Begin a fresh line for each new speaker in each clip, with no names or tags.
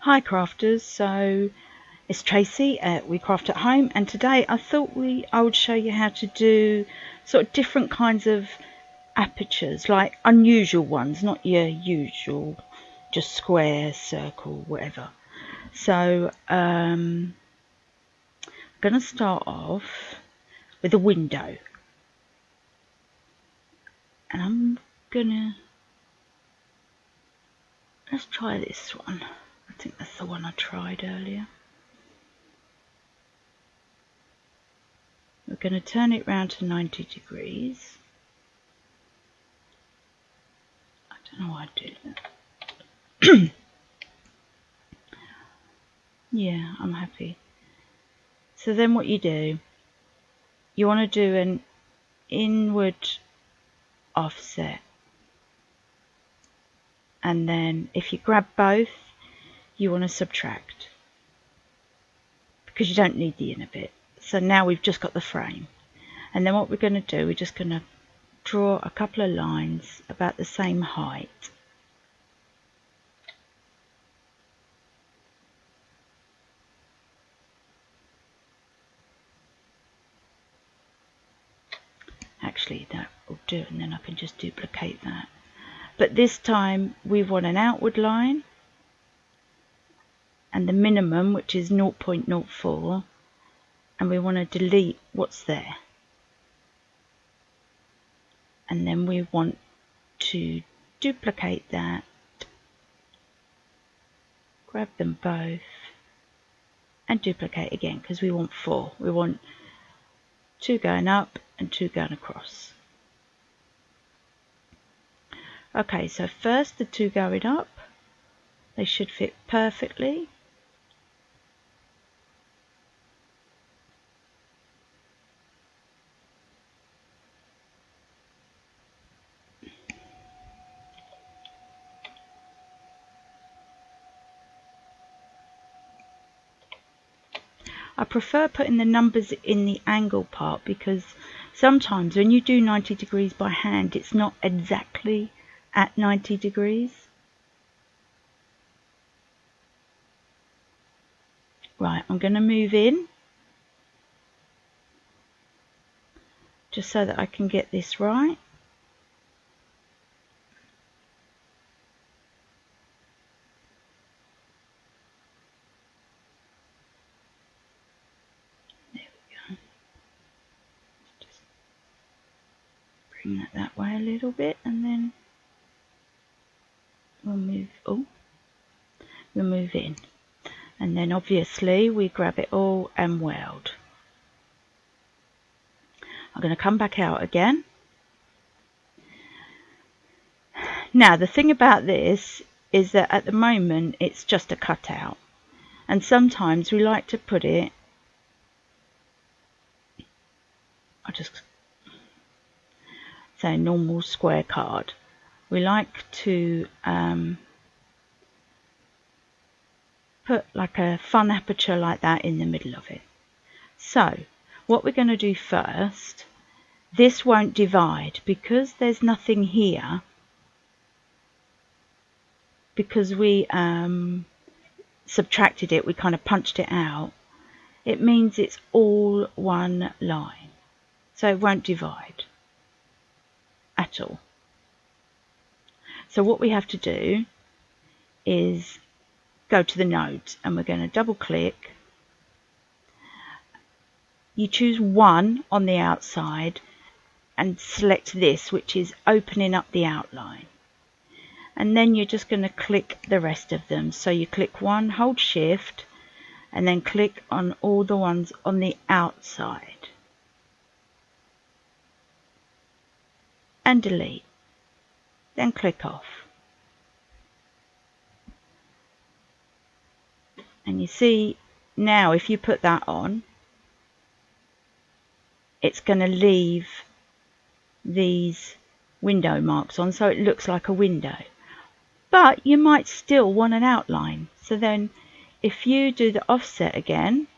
Hi crafters, so it's Tracy at We Craft at Home, and today I thought I would show you how to do sort of different kinds of apertures, like unusual ones, not your usual just square, circle, whatever. So I'm going to start off with a window, and I'm gonna, let's try this one. I think that's the one I tried earlier. We're going to turn it round to 90 degrees. I don't know why I did that. Yeah, I'm happy. So then what you do, you want to do an inward offset. And then if you grab both, you want to subtract, because you don't need the inner bit. So now we've just got the frame. And then what we're going to do, we're just going to draw a couple of lines about the same height. Actually, that will do, and then I can just duplicate that. But this time we want an outward line and the minimum, which is 0.04, and we want to delete what's there. And then we want to duplicate that, grab them both, and duplicate again, because we want 4. We want 2 going up and 2 going across. Okay, so first the 2 going up, they should fit perfectly. I prefer putting the numbers in the angle part, because sometimes when you do 90 degrees by hand, it's not exactly at 90 degrees. Right, I'm going to move in just so that I can get this right. Bring that way a little bit, and then we'll move in, and then obviously we grab it all and weld. I'm going to come back out again. Now the thing about this is that at the moment it's just a cutout, and sometimes we like to put it, I'll just say normal square card. We like to put like a fun aperture like that in the middle of it. So what we're going to do first, this won't divide because there's nothing here, because we subtracted it, we kind of punched it out. It means it's all one line, so it won't divide at all. So what we have to do is go to the nodes, and we're going to double click. You choose 1 on the outside and select this, which is opening up the outline, and then you're just going to click the rest of them. So you click 1, hold shift, and then click on all the ones on the outside and delete, then click off. And you see now if you put that on, it's going to leave these window marks on, so it looks like a window. But you might still want an outline, so then if you do the offset again,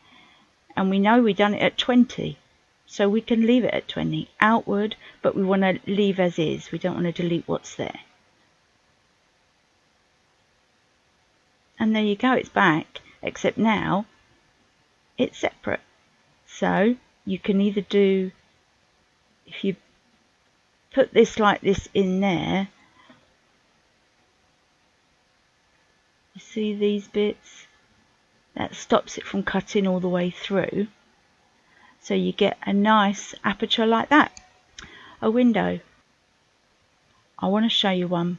and we know we've done it at 20, so we can leave it at 20 outward, but we want to leave as is. We don't want to delete what's there. And there you go, it's back, except now it's separate. So you can either do, if you put this like this in there, you see these bits? That stops it from cutting all the way through. So you get a nice aperture like that. A window. I want to show you one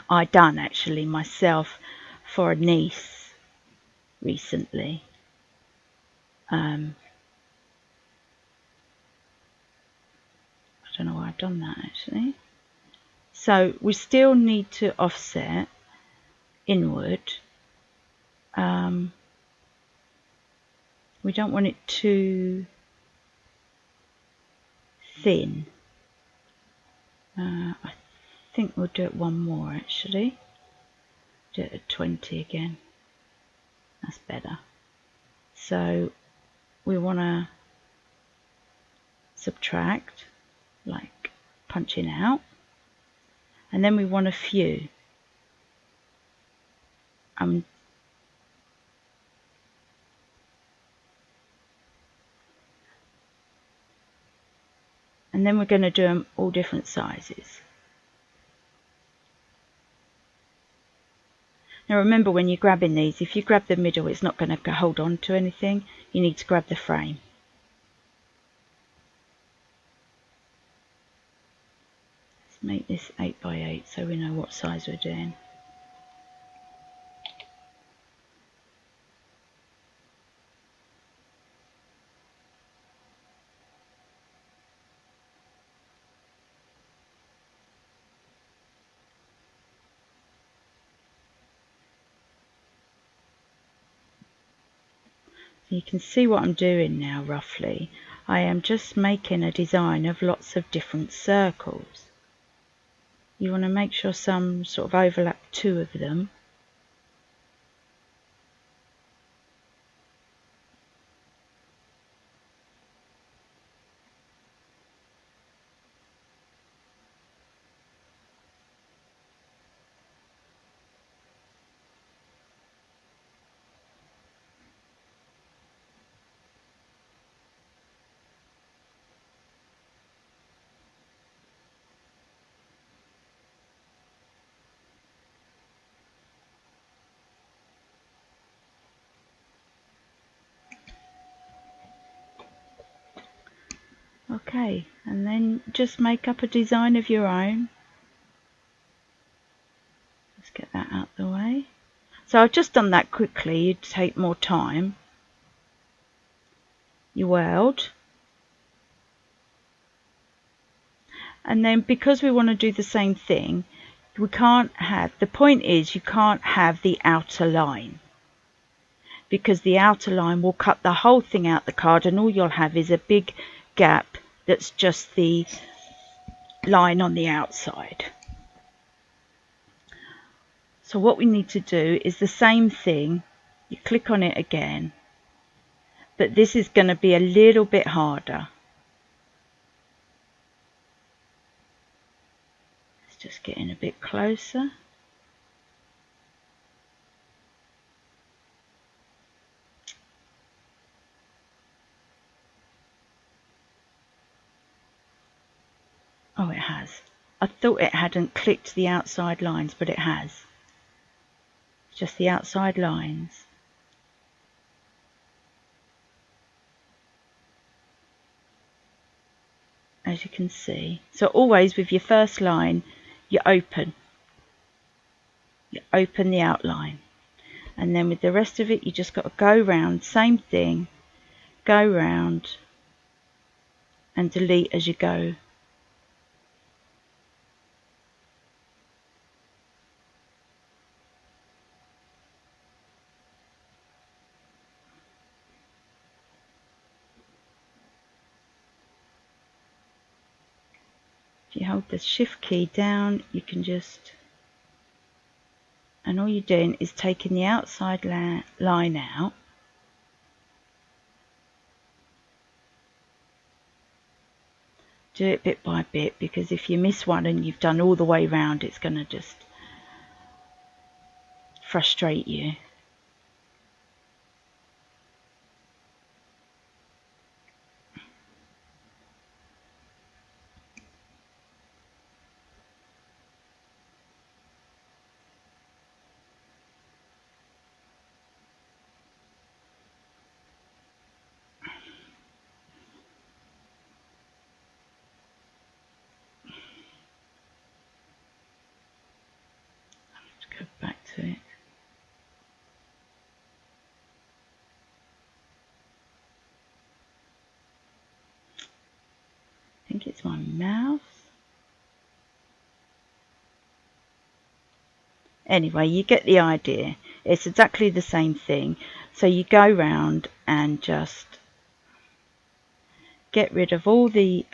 I done actually myself for a niece recently. I don't know why I've done that actually. So we still need to offset inward. We don't want it too thin. I think we'll do it one more actually. Do it at 20 again. That's better. So we want to subtract, like punching out, and then we want a few. And then we're going to do them all different sizes. Now remember, when you're grabbing these, if you grab the middle, it's not going to hold on to anything. You need to grab the frame. Let's make this 8 by 8 so we know what size we're doing. You can see what I'm doing now roughly. I am just making a design of lots of different circles. You want to make sure some sort of overlap two of them. Okay, and then just make up a design of your own. Let's get that out of the way. So I've just done that quickly. You'd take more time. You weld. And then because we want to do the same thing, we can't have, the point is you can't have the outer line, because the outer line will cut the whole thing out the card and all you'll have is a big gap that's just the line on the outside. So what we need to do is the same thing. You click on it again, but this is going to be a little bit harder. Let's just get in a bit closer. Oh, it has. I thought it hadn't clicked the outside lines, but it has. Just the outside lines. As you can see. So always with your first line, you open the outline. And then with the rest of it, you just got to go round, same thing, go round and delete as you go. If you hold the shift key down, you can just, and all you're doing is taking the outside line out. Do it bit by bit, because if you miss one and you've done all the way round, it's going to just frustrate you. Let's go back to it. I think it's my mouse. Anyway, you get the idea. It's exactly the same thing. So you go round and just get rid of all the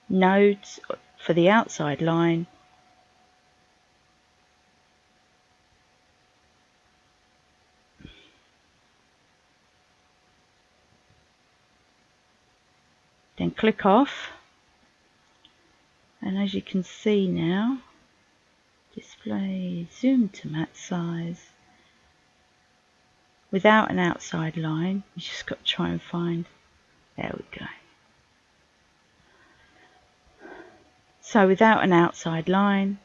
nodes for the outside line. Then click off. And as you can see now, display zoom to matte size. Without an outside line, you just got to try and find. There we go. So without an outside line,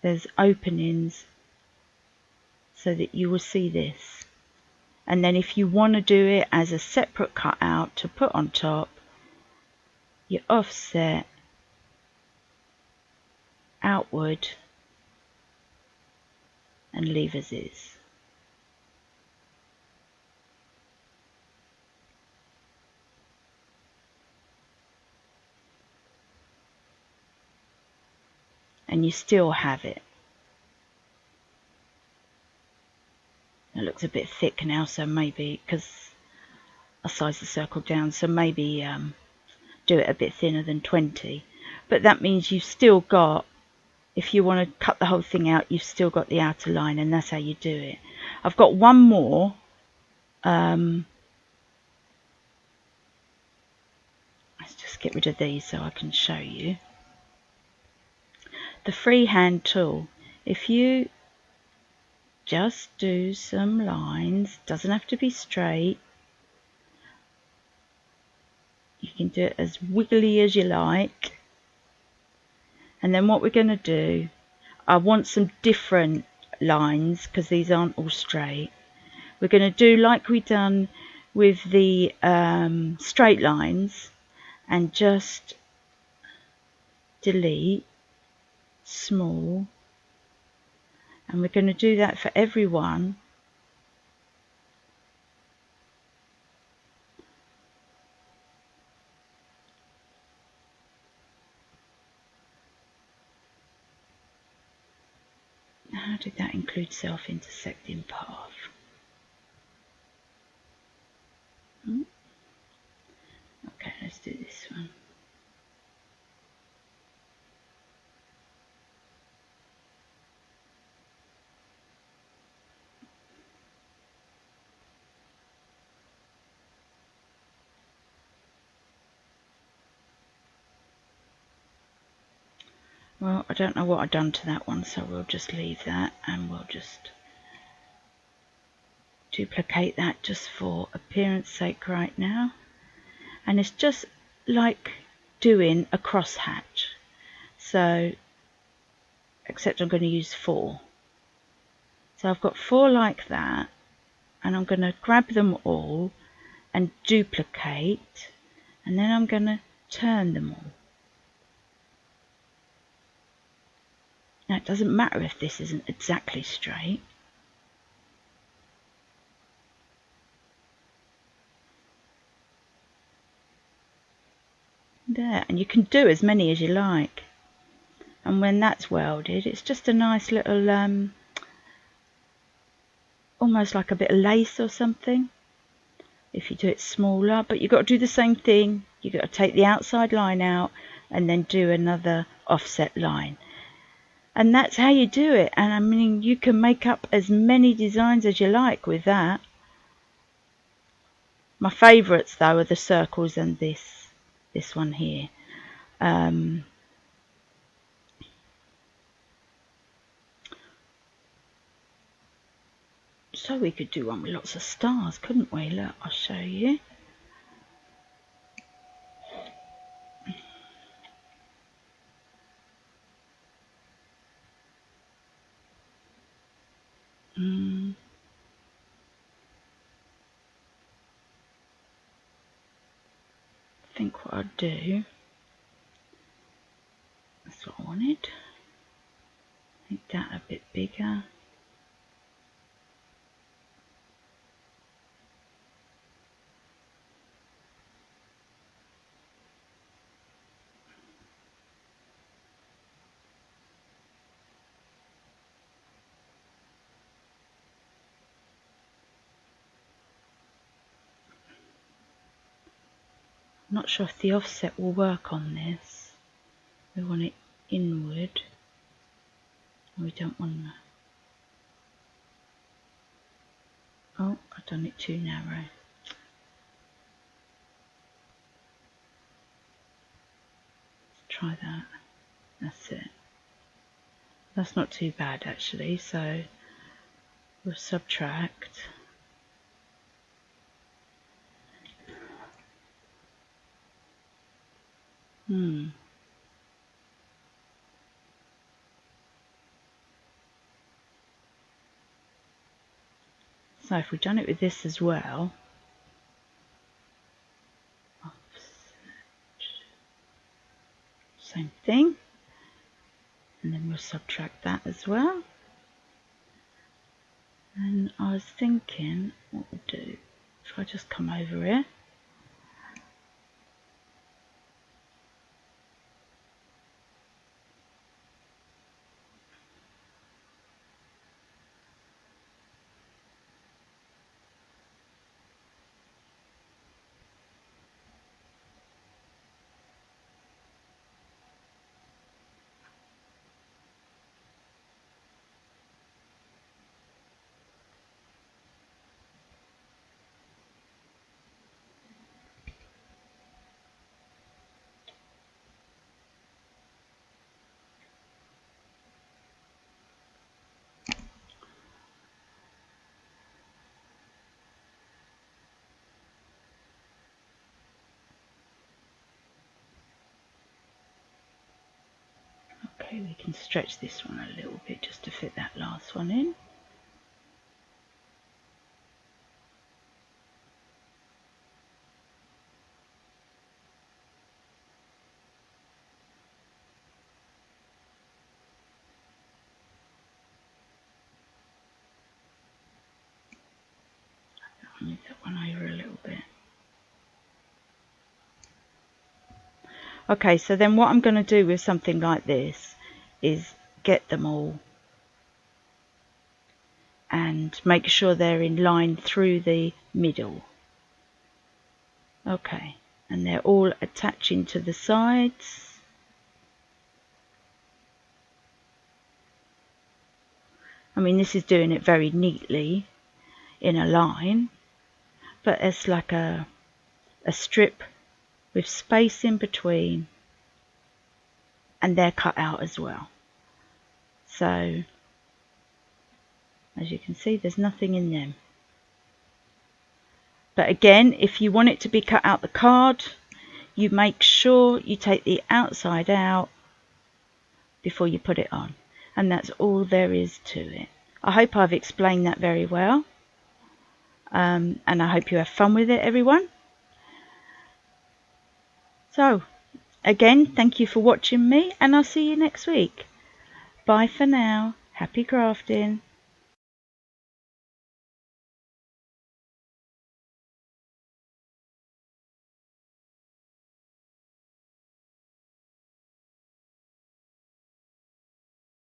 there's openings so that you will see this. And then if you want to do it as a separate cutout to put on top, you offset outward and leave as is. And you still have it. It looks a bit thick now, so maybe, because I sized the circle down, so maybe do it a bit thinner than 20. But that means you've still got, if you want to cut the whole thing out, you've still got the outer line, and that's how you do it. I've got one more. Let's just get rid of these so I can show you. The freehand tool. If you just do some lines, doesn't have to be straight. You can do it as wiggly as you like. And then what we're going to do, I want some different lines because these aren't all straight. We're going to do like we done with the straight lines and just delete small, and we're going to do that for every one. How did that include self-intersecting path? Okay, let's do this one. Well, I don't know what I've done to that one, so we'll just leave that and we'll just duplicate that just for appearance sake right now. And it's just like doing a crosshatch. So, except I'm going to use 4. So I've got 4 like that, and I'm going to grab them all and duplicate, and then I'm going to turn them all. Now it doesn't matter if this isn't exactly straight. There, and you can do as many as you like. And when that's welded, it's just a nice little, almost like a bit of lace or something. If you do it smaller, but you've got to do the same thing. You've got to take the outside line out and then do another offset line. And that's how you do it. And I mean, you can make up as many designs as you like with that. My favourites though are the circles and this one here. So we could do one with lots of stars, couldn't we? Look, I'll show you. I think what I'd do, that's what I wanted. Make that a bit bigger. I'm not sure if the offset will work on this. We want it inward. We don't want that. Oh, I've done it too narrow. Let's try that. That's it. That's not too bad actually, so we'll subtract. So if we've done it with this as well, same thing, and then we'll subtract that as well. And I was thinking what we'll do, if I just come over here, okay, we can stretch this one a little bit just to fit that last one in. I'll move that one over a little bit. Okay, so then what I'm going to do with something like this is get them all and make sure they're in line through the middle. Okay, and they're all attaching to the sides. I mean, this is doing it very neatly in a line, but it's like a strip with space in between, and they're cut out as well. So as you can see, there's nothing in them. But again, if you want it to be cut out the card, you make sure you take the outside out before you put it on. And that's all there is to it. I hope I've explained that very well. And I hope you have fun with it, everyone. So, again, thank you for watching me, and I'll see you next week. Bye for now. Happy crafting.